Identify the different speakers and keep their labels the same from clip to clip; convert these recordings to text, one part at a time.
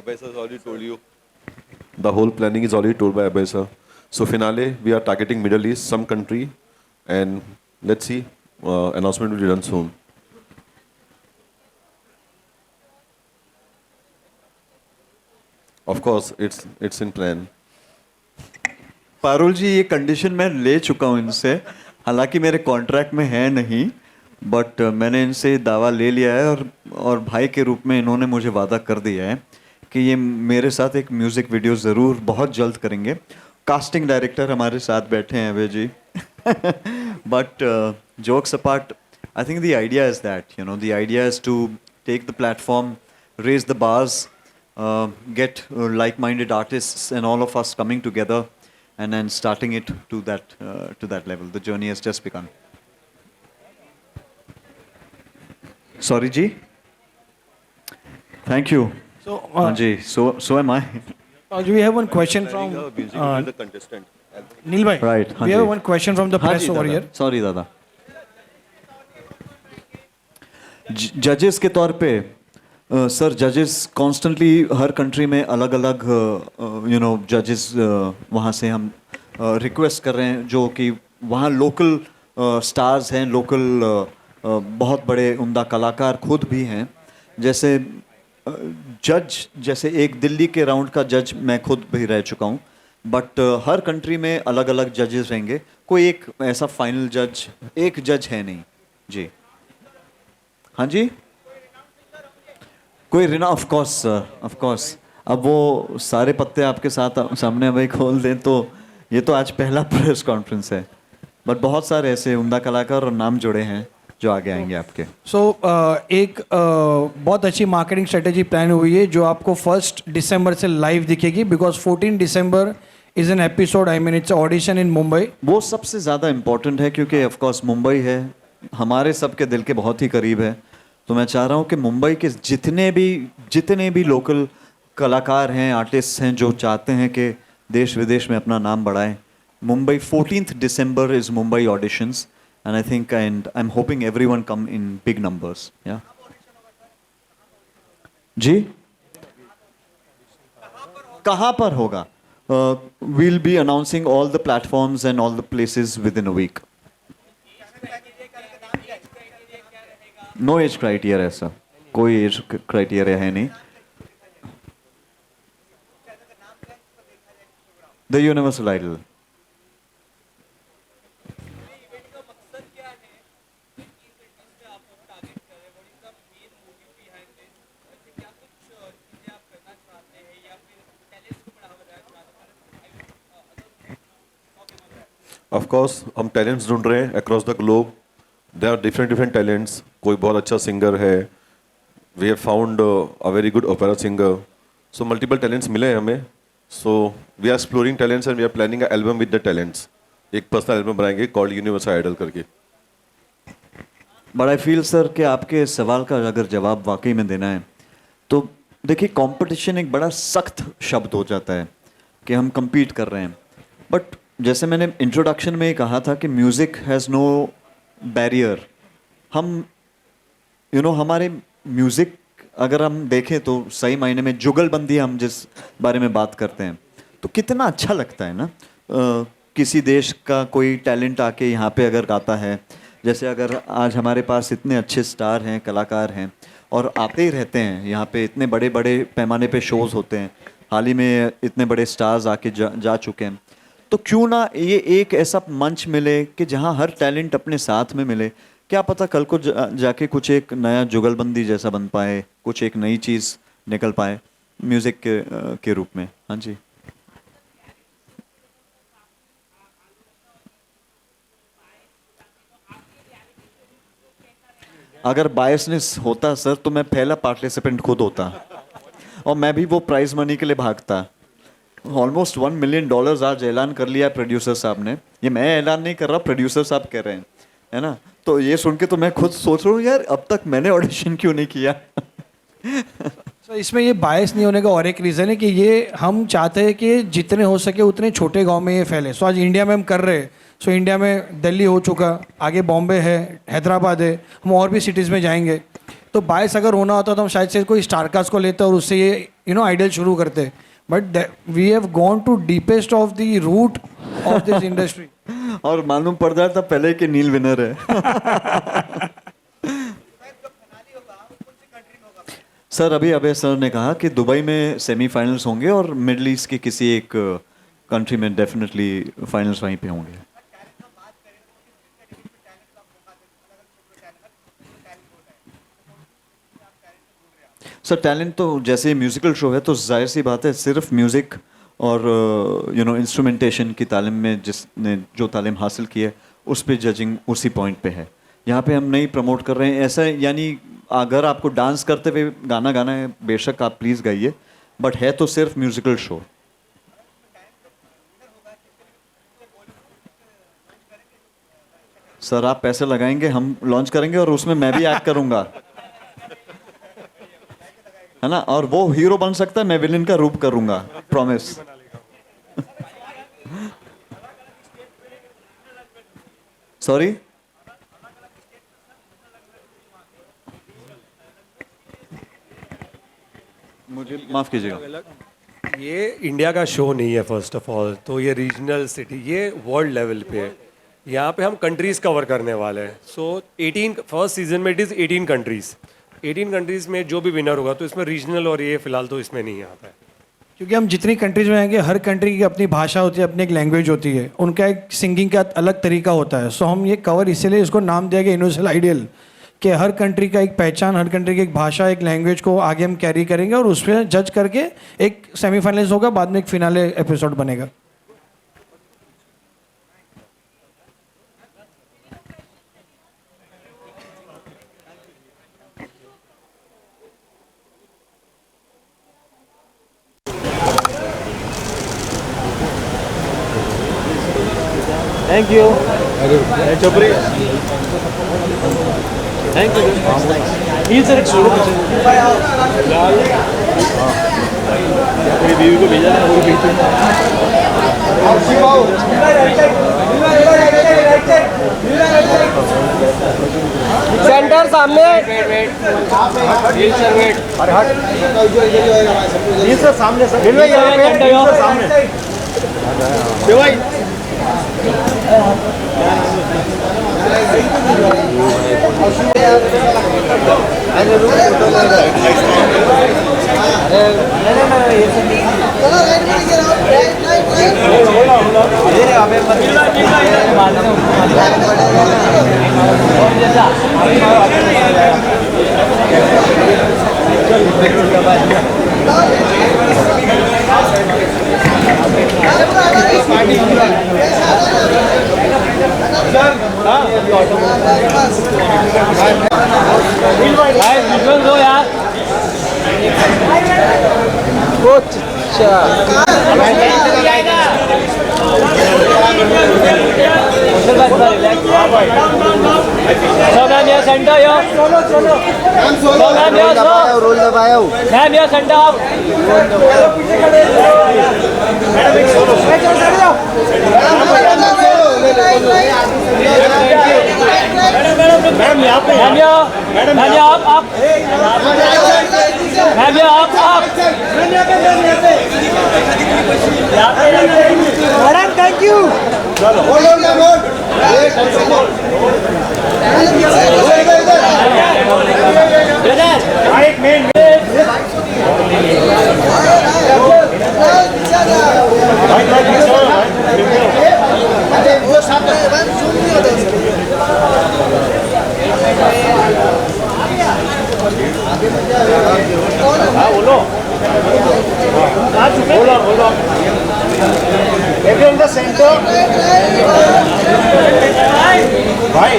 Speaker 1: Abhay sir has already told you. The whole planning is already told by Abhay sir. So finale, we are targeting Middle East, some country, and let's see. Announcement will be done soon. Of course, it's in plan.
Speaker 2: Parul जी, ये condition मैं ले चुका हूँ इनसे, हालांकि मेरे contract में है नहीं, बट मैंने इनसे दावा ले लिया है और भाई के रूप में इन्होंने मुझे वादा कर दिया है कि ये मेरे साथ एक म्यूज़िक वीडियो ज़रूर बहुत जल्द करेंगे. कास्टिंग डायरेक्टर हमारे साथ बैठे हैं Abhay ji. But jokes apart, I think the idea is that, you know, the idea is to take the platform, raise the bars, get like-minded artists and all of us coming together and then starting it to that level. The journey has just begun. Sorry ji. Thank you.
Speaker 3: So,
Speaker 2: Ji, so am I.
Speaker 3: we have one question from
Speaker 1: The contestant.
Speaker 3: Neil bhai.
Speaker 2: Right,
Speaker 3: We have one question from the press over here.
Speaker 2: Sorry दादा. जजेस के तौर पे sir, जजेस constantly हर country में अलग अलग you know जजेस वहाँ से हम रिक्वेस्ट कर रहे हैं, जो कि वहाँ लोकल स्टार्स हैं, लोकल बहुत बड़े उम्दा कलाकार खुद भी हैं. जैसे जज, जैसे एक दिल्ली के राउंड का जज मैं खुद भी रह चुका हूँ, बट हर कंट्री में अलग अलग जजेस रहेंगे. कोई एक ऐसा फाइनल जज, एक जज है नहीं जी. हाँ जी, कोई Rina, of course sir, of course. अब वो सारे पत्ते आपके साथ सामने भाई खोल दें तो ये तो आज पहला प्रेस कॉन्फ्रेंस है, बट बहुत सारे ऐसे उम्दा कलाकार और नाम जुड़े हैं जो आगे आएंगे आपके.
Speaker 3: सो एक बहुत अच्छी मार्केटिंग स्ट्रेटेजी प्लान हुई है जो आपको 1 दिसंबर से लाइव दिखेगी, because 14 December is an episode, I mean it's audition in Mumbai.
Speaker 2: वो सबसे ज़्यादा इम्पोर्टेंट है क्योंकि ऑफ कोर्स मुंबई है, हमारे सबके दिल के बहुत ही करीब है. तो मैं चाह रहा हूँ कि मुंबई के जितने भी लोकल कलाकार हैं, आर्टिस्ट हैं, जो चाहते हैं कि देश विदेश में अपना नाम बढ़ाएं, Mumbai 14th December is Mumbai auditions, and I think and I am hoping everyone come in big numbers. या जी, कहाँ पर होगा? We'll be announcing all the platforms and all the places within a week. No age criteria ऐसा, कोई age criteria है नहीं. The Universal Idol.
Speaker 1: Of course, हम talents ढूंढ रहे हैं across the globe. There are different talents. कोई बहुत अच्छा सिंगर है, we have found a very good opera singer. So multiple talents मिले हैं हमें. So we are exploring talents and we are planning a album with the talents. एक personal album बनाएंगे called Universal Idol करके.
Speaker 2: But I feel sir कि आपके सवाल का अगर जवाब वाकई में देना है तो देखिए, कंपटीशन एक बड़ा सख्त शब्द हो जाता है कि हम compete कर रहे हैं. बट जैसे मैंने इंट्रोडक्शन में ही कहा था कि म्यूज़िक हैज़ नो बैरियर. हम यू नो हमारे म्यूज़िक अगर हम देखें तो सही मायने में जुगलबंदी हम जिस बारे में बात करते हैं तो कितना अच्छा लगता है ना. किसी देश का कोई टैलेंट आके यहाँ पे अगर गाता है, जैसे अगर आज हमारे पास इतने अच्छे स्टार हैं, कलाकार हैं और आते ही रहते हैं यहाँ पे, इतने बड़े बड़े पैमाने पे शोज़ होते हैं, हाल ही में इतने बड़े स्टार्स आके जा चुके हैं, तो क्यों ना ये एक ऐसा मंच मिले कि जहाँ हर टैलेंट अपने साथ में मिले. क्या पता कल को जाके कुछ एक नया जुगलबंदी जैसा बन पाए, कुछ एक नई चीज़ निकल पाए म्यूज़िक के रूप में. हाँ जी. अगर बायसनेस होता सर तो मैं पहला पार्टिसिपेंट खुद होता और मैं भी वो प्राइज मनी के लिए भागता. ऑलमोस्ट $1 मिलियन आज ऐलान कर लिया प्रोड्यूसर साहब ने. ये मैं ऐलान नहीं कर रहा, प्रोड्यूसर साहब कह रहे हैं, है ना. तो ये सुन के तो मैं खुद सोच रहा हूँ यार, अब तक मैंने ऑडिशन क्यों नहीं किया.
Speaker 3: तो इसमें ये बायस नहीं होने का और एक रीज़न है कि ये हम चाहते हैं कि जितने हो सके उतने छोटे गांव में ये फैले. सो आज इंडिया में हम कर रहे हैं. सो इंडिया में दिल्ली हो चुका, आगे बॉम्बे है, हैदराबाद है, हम और भी सिटीज़ में जाएंगे. तो बायस अगर होना होता तो हम शायद से कोई स्टारकास्ट को लेते और उससे ये आइडियल शुरू करते, but we have gone to deepest of the root of this industry.
Speaker 2: और मालूम पड़ रहा था पहले कि नील विनर है। सर अभी अभय सर ने कहा कि दुबई में सेमीफाइनल्स होंगे और मिडल ईस्ट की किसी एक कंट्री में डेफिनेटली फाइनल्स वहीं पे होंगे। सर टैलेंट तो जैसे म्यूजिकल शो है तो जाहिर सी बात है सिर्फ म्यूजिक और इंस्ट्रूमेंटेशन की तालीम में जिसने जो तालीम हासिल की है उस पे जजिंग उसी पॉइंट पे है। यहाँ पे हम नहीं प्रमोट कर रहे हैं ऐसा, यानी अगर आपको डांस करते हुए गाना गाना है बेशक आप प्लीज़ गाइए, बट है तो सिर्फ म्यूजिकल शो। सर आप पैसे लगाएंगे हम लॉन्च करेंगे और उसमें मैं भी एक्ट करूंगा, है ना, और वो हीरो बन सकता है, मैं विलेन का रूप करूंगा, प्रॉमिस। सॉरी मुझे माफ कीजिएगा।
Speaker 4: ये इंडिया का शो नहीं है फर्स्ट ऑफ ऑल, तो ये रीजनल सिटी, ये वर्ल्ड लेवल पे है। यहाँ पे हम कंट्रीज़ कवर करने वाले हैं। सो 18 फर्स्ट सीजन में इट इज़ 18 कंट्रीज़। 18 कंट्रीज़ में जो भी विनर होगा तो इसमें रीजनल और ये फिलहाल तो इसमें नहीं आता है,
Speaker 3: क्योंकि हम जितनी कंट्रीज में आएंगे हर कंट्री की अपनी भाषा होती है, अपनी एक लैंग्वेज होती है, उनका एक सिंगिंग का अलग तरीका होता है। सो हम ये कवर इसीलिए इसको नाम दिया गया यूनिवर्सल आइडियल, कि हर कंट्री का एक पहचान, हर कंट्री की एक भाषा, एक लैंग्वेज को आगे हम कैरी करेंगे और उस पर जज करके एक सेमीफाइनल्स होगा, बाद में एक फिनाले एपिसोड बनेगा।
Speaker 5: Thank you Chopdi, thank you. ये सर एक सोलो मेरी बीवी को भेजा है, वो सेंटर सामने, अरे हट ये सर सामने, सर सामने भाई। दो यार कुछ सेंटर रोल दबाया मैडम थैंक यू। बोलो बोलो इन द सेंटर भाई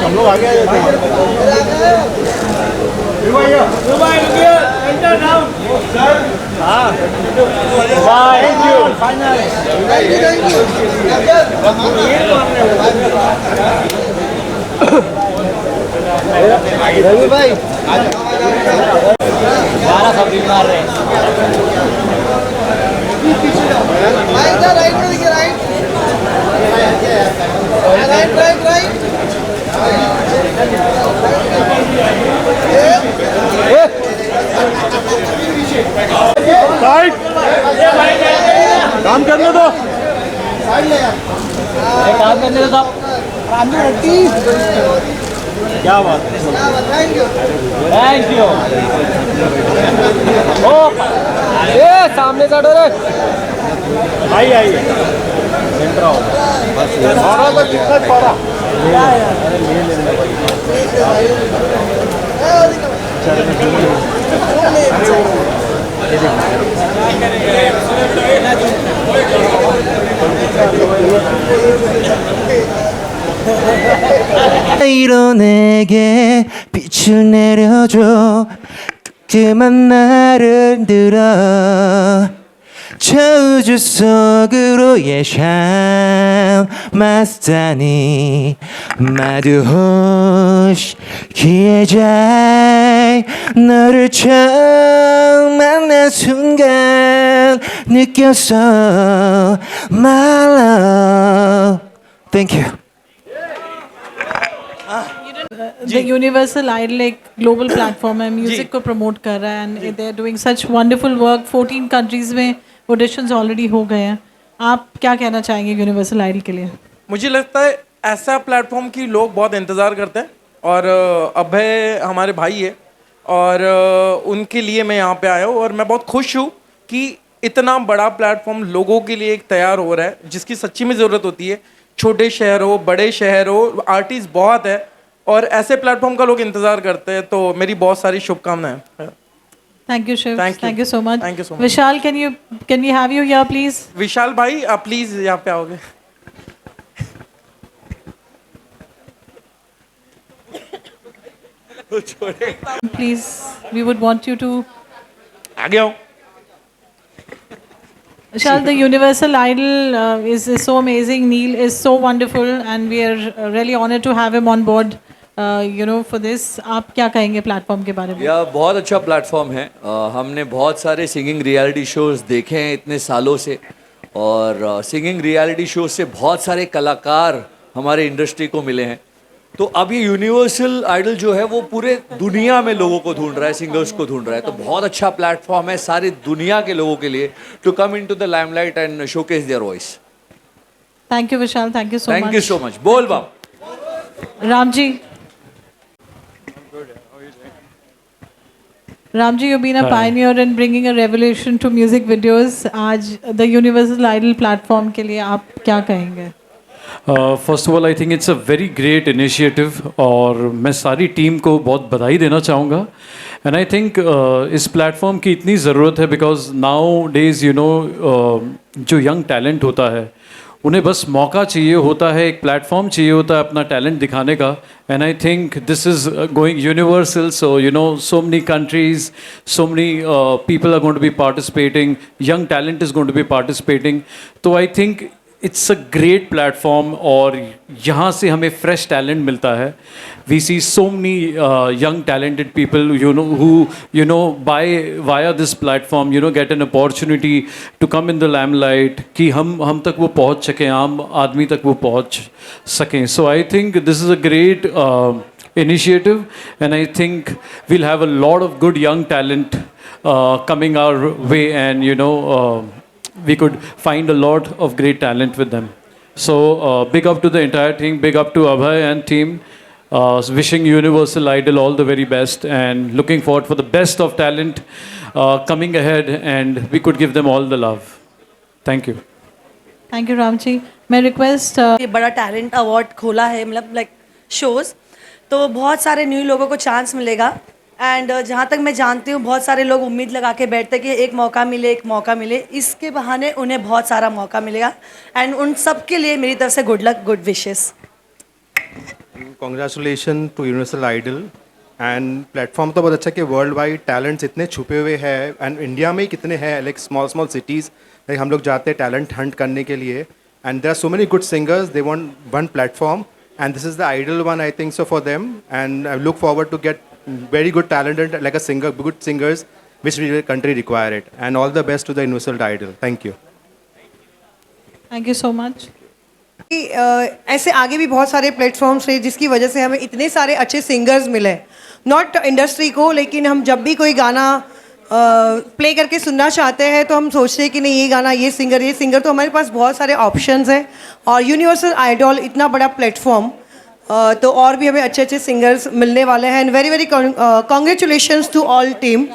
Speaker 5: हम लोग आगे रवि भाई 12 सब मार रहे हैं। Right right right right right करने दो क्या बात है थैंक यू ओ ए सामने से हटो रे भाई आइए एंटर आओ बस और तो कितना पड़ा
Speaker 6: 이로 내게 빛을 내려줘 그만 나를 들어 저 우주 속으로 예상 마스타니 마두호시 기회자이 너를 처음 만난 순간 느꼈어 my love thank you
Speaker 7: The Universal Idol एक ग्लोबल प्लेटफॉर्म है म्यूजिक को प्रमोट कर रहा है and they are doing such wonderful work 14 countries में ऑडिशंस ऑलरेडी हो गए हैं आप क्या कहना चाहेंगे यूनिवर्सल आइडल के लिए
Speaker 8: मुझे लगता है ऐसा प्लेटफॉर्म की लोग बहुत इंतज़ार करते हैं और अभय हमारे भाई है और उनके लिए मैं यहाँ पे आया हूँ और मैं बहुत खुश हूँ कि इतना बड़ा प्लेटफॉर्म लोगों के लिए एक तैयार हो रहा है जिसकी सच्ची में ज़रूरत होती है छोटे शहर हो बड़े शहर हो आर्टिस्ट बहुत है और ऐसे प्लेटफॉर्म का लोग इंतज़ार करते हैं तो मेरी बहुत सारी शुभकामनाएं
Speaker 7: thank you Shiv
Speaker 8: Thank you.
Speaker 7: Thank you so much
Speaker 8: Thank you so much.
Speaker 7: Vishal can we have you here please
Speaker 8: Vishal भाई आप प्लीज़ यहाँ पे आओगे
Speaker 7: please we would want you to
Speaker 8: आगे आओ
Speaker 7: Vishal, the Universal Idol is so amazing. Neil is so wonderful, and we are really honored to have him on board. For this. आप क्या कहेंगे प्लेटफॉर्म के बारे में?
Speaker 9: यह बहुत अच्छा प्लेटफॉर्म है हमने बहुत सारे सिंगिंग रियलिटी शोज देखे हैं इतने सालों से और सिंगिंग रियलिटी शोज से बहुत सारे कलाकार हमारे इंडस्ट्री को मिले हैं तो अब ये यूनिवर्सल आइडल जो है वो पूरे दुनिया में लोगों को ढूंढ रहा है सिंगर्स को ढूंढ रहा है तो बहुत अच्छा प्लेटफॉर्म है सारी दुनिया के लोगों के लिए to come into the limelight and showcase their voice
Speaker 7: thank you Vishal thank you so much
Speaker 9: thank you so much बोल बाप
Speaker 7: Ram ji Ramji, you've been a pioneer in bringing a revolution to music videos. आज the Universal Idol platform के लिए आप क्या कहेंगे?
Speaker 10: First of all I think it's a very great initiative और मैं सारी टीम को बहुत बधाई देना चाहूँगा एंड आई थिंक इस प्लेटफॉर्म की इतनी ज़रूरत है बिकॉज नाउ डेज जो यंग टैलेंट होता है उन्हें बस मौका चाहिए होता है एक प्लेटफॉर्म चाहिए होता है अपना टैलेंट दिखाने का and I think this is going universal so so many countries so many people are going to be participating young talent is going to be participating तो I think it's a great platform और यहाँ से हमें fresh talent मिलता है we see so many young talented people who by via this platform get an opportunity to come in the limelight कि हम तक वो पहुँच सकें आम आदमी तक वो पहुँच सकें so I think this is a great initiative and I think we'll have a lot of good young talent coming our way and we could find a lot of great talent with them. So big up to the entire team, big up to Abhay and team. Wishing Universal Idol all the very best and looking forward for the best of talent coming ahead and we could give them all the love. Thank you.
Speaker 7: Thank you राम जी मैं request
Speaker 11: ये बड़ा talent award खोला है मतलब like shows तो बहुत सारे न्यू लोगों को चांस मिलेगा एंड जहाँ तक मैं जानती हूँ बहुत सारे लोग उम्मीद लगा के बैठते हैं कि एक मौका मिले इसके बहाने उन्हें बहुत सारा मौका मिलेगा एंड उन सब के लिए मेरी तरफ से good luck good wishes
Speaker 12: congratulation to universal Idol and platform तो बहुत अच्छा कि वर्ल्ड वाइड टैलेंट्स इतने छुपे हुए हैं एंड इंडिया में कितने हैं लाइक स्मॉल सिटीज़ लाइक हम लोग जाते हैं टैलेंट हंट करने के लिए and there are so many good singers they want one platform and this is the idol one I think so for them and I look forward to get very good talented like a singer good singers which the country require it and all the best to the universal idol thank you
Speaker 7: so much
Speaker 13: ऐसे आगे भी बहुत सारे platforms हैं जिसकी वजह से हमें इतने सारे अच्छे सिंगर्स मिले नॉट इंडस्ट्री को लेकिन हम जब भी कोई गाना प्ले करके सुनना चाहते हैं तो हम सोचते हैं कि नहीं ये सिंगर, तो हमारे पास बहुत सारे ऑप्शंस हैं। और यूनिवर्सल आइडल इतना बड़ा प्लेटफॉर्म, तो और भी हमें अच्छे अच्छे सिंगर्स मिलने वाले हैं। And very very congratulations to all team.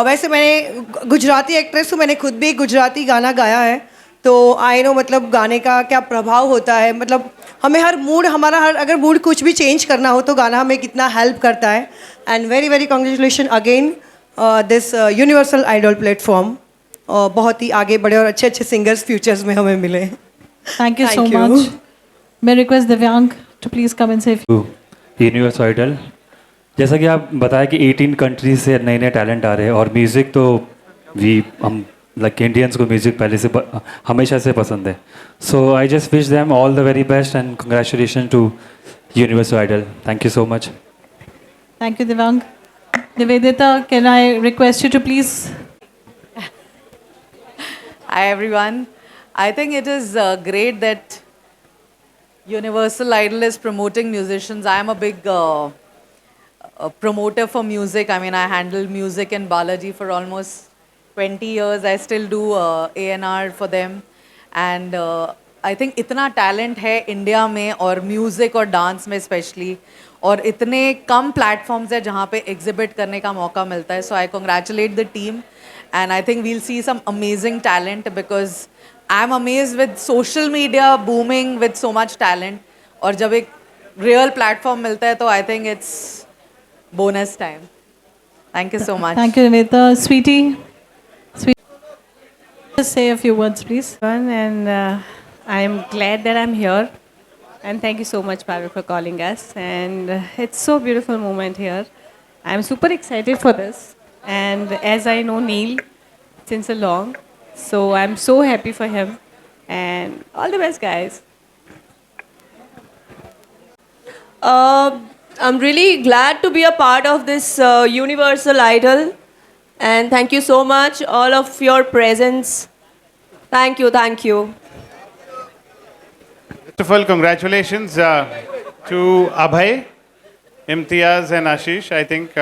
Speaker 13: वैसे मैंने गुजराती एक्ट्रेस हूँ, मैंने खुद भी एक गुजराती गाना गाया है, तो आई नो मतलब गाने का क्या प्रभाव होता है। मतलब हमें अगर मूड कुछ भी चेंज करना हो तो गाना हमें कितना हेल्प करता है। And very very congratulation again this Universal Idol platform. बहुत ही आगे बढ़े और अच्छे अच्छे सिंगर्स फ्यूचर्स में हमें मिले।
Speaker 7: Thank you so much. मैं रिक्वेस्ट दिव्यांग टू प्लीज कम एंड से
Speaker 14: यूनिवर्सल आइडल, जैसा कि आप बताया कि 18 कंट्रीज से नए नए टैलेंट आ रहे हैं, और म्यूज़िक तो हम लाइक इंडियंस को म्यूज़िक पहले से हमेशा से पसंद है। So I just wish them all the very best and congratulation to universal idol. Thank you so much.
Speaker 7: Thank you Divyang. Nivedita, can I request you to please?
Speaker 15: Hi everyone. I think it is great that Universal Idol is promoting musicians. I am a big promoter for music. I mean, I handle music in Balaji for almost 20 years. I still do A&R for them. And I think इतना talent है India में, और music और dance में specially, और इतने कम platforms है जहाँ पे एग्जिबिट करने का मौका मिलता है। So I congratulate the team and I think we'll see some amazing talent, because I am amazed with social media booming with so much talent, और जब एक रियल प्लेटफॉर्म मिलता है तो I think it's bonus time. Thank you so much.
Speaker 7: Thank you Nivedita. Sweety, just say a few words please.
Speaker 16: And I am glad that I'm here. And thank you so much, Parul, for calling us. And it's so beautiful moment here. I'm super excited for this. And as I know Neil since a long, so I'm so happy for him. And all the best, guys.
Speaker 17: I'm really glad to be a part of this Universal Idol. And thank you so much, all of your presence. Thank you, thank you.
Speaker 18: First of all, congratulations to Abhay, Imtiaz and Ashish. I think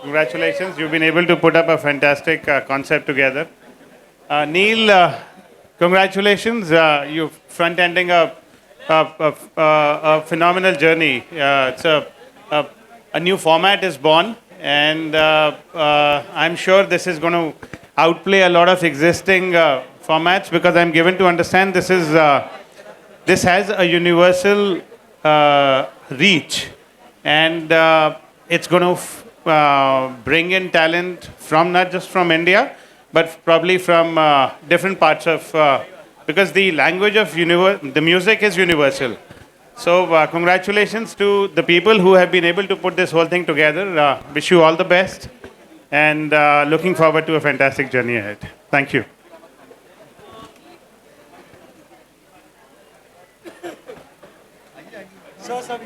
Speaker 18: congratulations. You've been able to put up a fantastic concept together. Neil, congratulations. You're front-ending a phenomenal journey. It's a new format is born, and I'm sure this is going to outplay a lot of existing formats, because I'm given to understand this has a universal reach, and it's going to bring in talent from not just from India, but probably from different parts of, because the language of the music is universal. So congratulations to the people who have been able to put this whole thing together. Wish you all the best, and looking forward to a fantastic journey ahead. Thank you.
Speaker 5: Sure, sir.